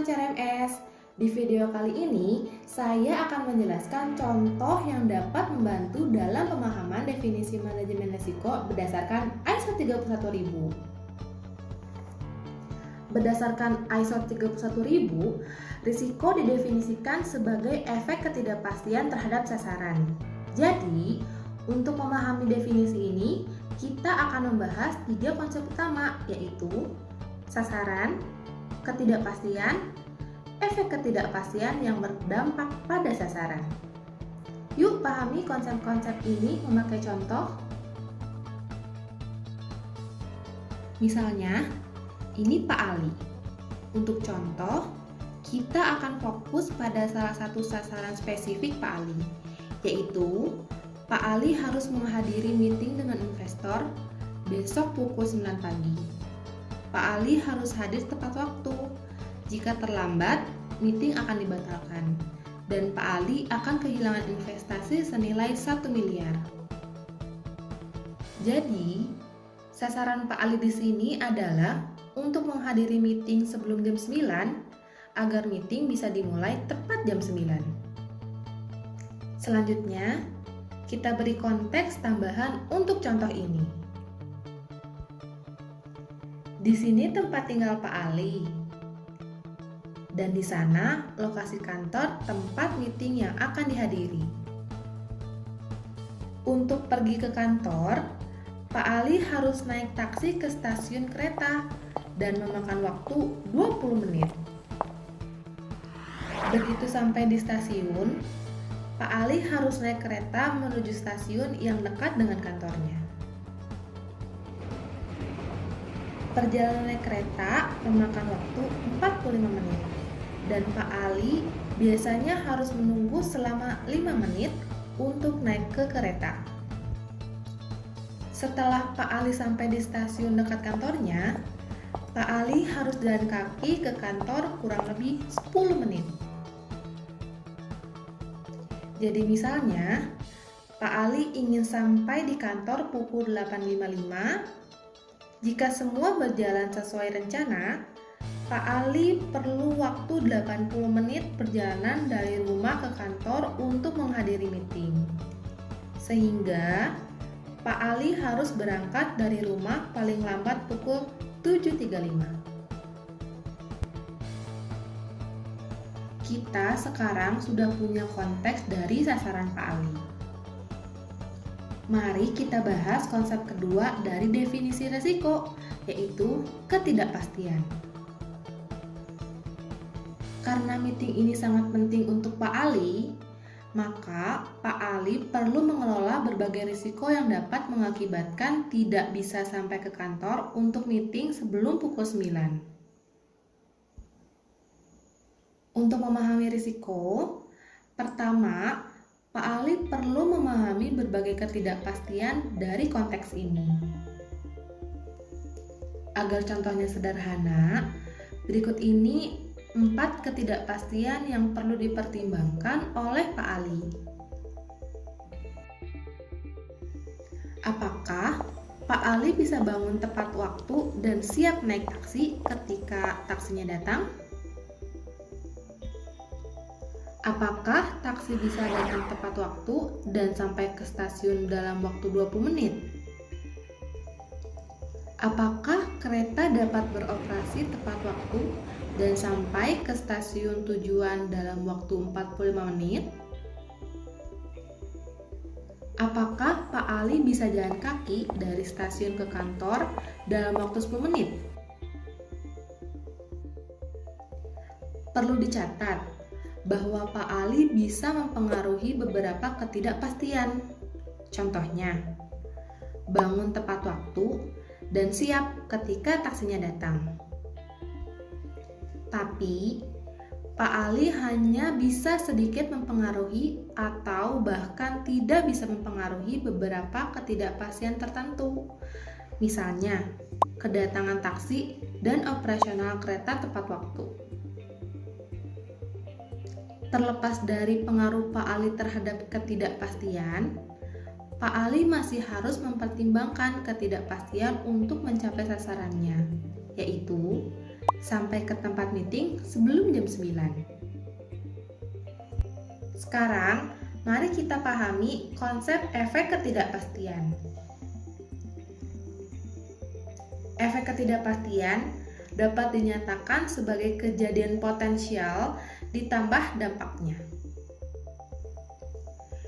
CRMS. Di video kali ini, saya akan menjelaskan contoh yang dapat membantu dalam pemahaman definisi manajemen risiko berdasarkan ISO 31000. Berdasarkan ISO 31000, risiko didefinisikan sebagai efek ketidakpastian terhadap sasaran. Jadi, untuk memahami definisi ini, kita akan membahas 3 konsep utama, yaitu sasaran, ketidakpastian, efek ketidakpastian yang berdampak pada sasaran. Yuk pahami konsep-konsep ini memakai contoh. Misalnya, ini Pak Ali. Untuk contoh, kita akan fokus pada salah satu sasaran spesifik Pak Ali, yaitu Pak Ali harus menghadiri meeting dengan investor besok pukul 9 pagi. Pak Ali harus hadir tepat waktu. Jika terlambat, meeting akan dibatalkan dan Pak Ali akan kehilangan investasi senilai 1 miliar. Jadi, sasaran Pak Ali di sini adalah untuk menghadiri meeting sebelum jam 9 agar meeting bisa dimulai tepat jam 9. Selanjutnya, kita beri konteks tambahan untuk contoh ini. Di sini tempat tinggal Pak Ali. Dan di sana lokasi kantor tempat meeting yang akan dihadiri. Untuk pergi ke kantor, Pak Ali harus naik taksi ke stasiun kereta dan memakan waktu 20 menit. Begitu sampai di stasiun, Pak Ali harus naik kereta menuju stasiun yang dekat dengan kantornya. Perjalanan naik kereta memakan waktu 45 menit dan Pak Ali biasanya harus menunggu selama 5 menit untuk naik ke kereta. Setelah Pak Ali sampai di stasiun dekat kantornya, Pak Ali harus jalan kaki ke kantor kurang lebih 10 menit. Jadi misalnya, Pak Ali ingin sampai di kantor pukul 8.55. Jika semua berjalan sesuai rencana, Pak Ali perlu waktu 80 menit perjalanan dari rumah ke kantor untuk menghadiri meeting. Sehingga, Pak Ali harus berangkat dari rumah paling lambat pukul 7.35. Kita sekarang sudah punya konteks dari sasaran Pak Ali. Mari kita bahas konsep kedua dari definisi risiko, yaitu ketidakpastian. Karena meeting ini sangat penting untuk Pak Ali, maka Pak Ali perlu mengelola berbagai risiko yang dapat mengakibatkan tidak bisa sampai ke kantor untuk meeting sebelum pukul 9. Untuk memahami risiko, pertama, Pak Ali perlu memahami berbagai ketidakpastian dari konteks ini. Agar contohnya sederhana, berikut ini 4 ketidakpastian yang perlu dipertimbangkan oleh Pak Ali. Apakah Pak Ali bisa bangun tepat waktu dan siap naik taksi ketika taksinya datang? Apakah taksi bisa datang tepat waktu dan sampai ke stasiun dalam waktu 20 menit? Apakah kereta dapat beroperasi tepat waktu dan sampai ke stasiun tujuan dalam waktu 45 menit? Apakah Pak Ali bisa jalan kaki dari stasiun ke kantor dalam waktu 10 menit? Perlu dicatat bahwa Pak Ali bisa mempengaruhi beberapa ketidakpastian. Contohnya, bangun tepat waktu dan siap ketika taksinya datang. Tapi, Pak Ali hanya bisa sedikit mempengaruhi atau bahkan tidak bisa mempengaruhi beberapa ketidakpastian tertentu. Misalnya, kedatangan taksi dan operasional kereta tepat waktu. Terlepas dari pengaruh Pak Ali terhadap ketidakpastian, Pak Ali masih harus mempertimbangkan ketidakpastian untuk mencapai sasarannya, yaitu sampai ke tempat meeting sebelum jam 9. Sekarang, mari kita pahami konsep efek ketidakpastian. Efek ketidakpastian dapat dinyatakan sebagai kejadian potensial ditambah dampaknya.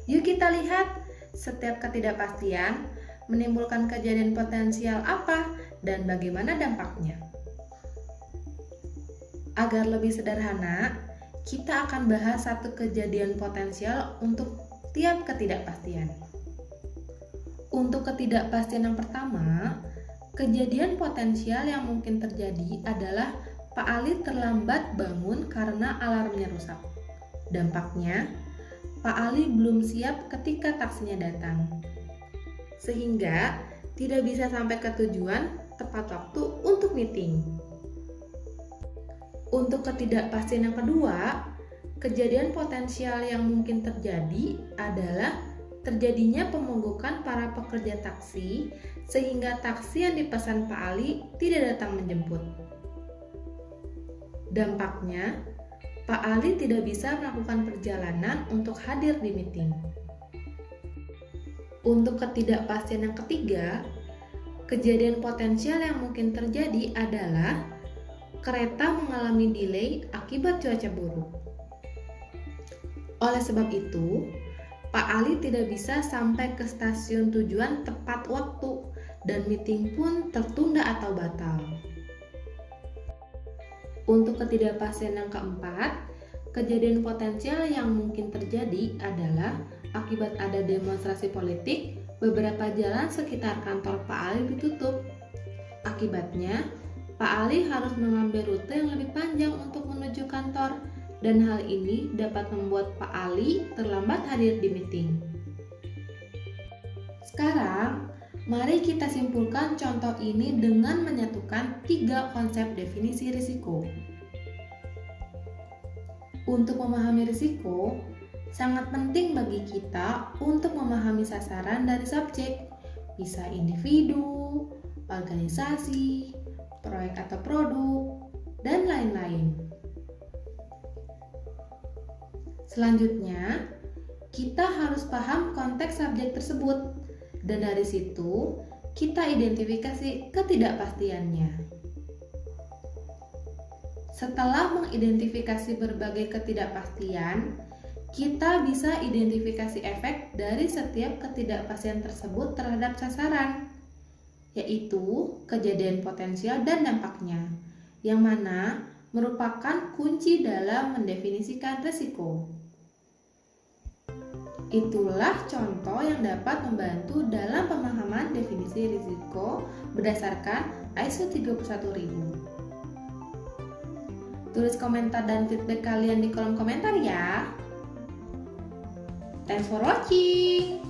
Yuk kita lihat setiap ketidakpastian menimbulkan kejadian potensial apa dan bagaimana dampaknya. Agar lebih sederhana, kita akan bahas satu kejadian potensial untuk tiap ketidakpastian. Untuk ketidakpastian yang pertama, kejadian potensial yang mungkin terjadi adalah Pak Ali terlambat bangun karena alarmnya rusak. Dampaknya, Pak Ali belum siap ketika taksinya datang, sehingga tidak bisa sampai ke tujuan tepat waktu untuk meeting. Untuk ketidakpastian yang kedua, kejadian potensial yang mungkin terjadi adalah terjadinya pemogokan para pekerja taksi sehingga taksi yang dipesan Pak Ali tidak datang menjemput. Dampaknya, Pak Ali tidak bisa melakukan perjalanan untuk hadir di meeting. Untuk ketidakpastian yang ketiga, kejadian potensial yang mungkin terjadi adalah kereta mengalami delay akibat cuaca buruk. Oleh sebab itu, Pak Ali tidak bisa sampai ke stasiun tujuan tepat waktu dan meeting pun tertunda atau batal. Untuk ketidakpastian yang keempat, kejadian potensial yang mungkin terjadi adalah akibat ada demonstrasi politik, beberapa jalan sekitar kantor Pak Ali ditutup. Akibatnya, Pak Ali harus mengambil rute yang lebih panjang untuk menuju kantor, dan hal ini dapat membuat Pak Ali terlambat hadir di meeting. Sekarang, mari kita simpulkan contoh ini dengan menyatukan 3 konsep definisi risiko. Untuk memahami risiko, sangat penting bagi kita untuk memahami sasaran dari subjek, bisa individu, organisasi, proyek atau produk, dan lain-lain. Selanjutnya, kita harus paham konteks subjek tersebut, dan dari situ kita identifikasi ketidakpastiannya. Setelah mengidentifikasi berbagai ketidakpastian, kita bisa identifikasi efek dari setiap ketidakpastian tersebut terhadap sasaran, yaitu kejadian potensial dan dampaknya, yang mana merupakan kunci dalam mendefinisikan risiko. Itulah contoh yang dapat membantu dalam pemahaman definisi risiko berdasarkan ISO 31000. Tulis komentar dan feedback kalian di kolom komentar ya. Thanks for watching.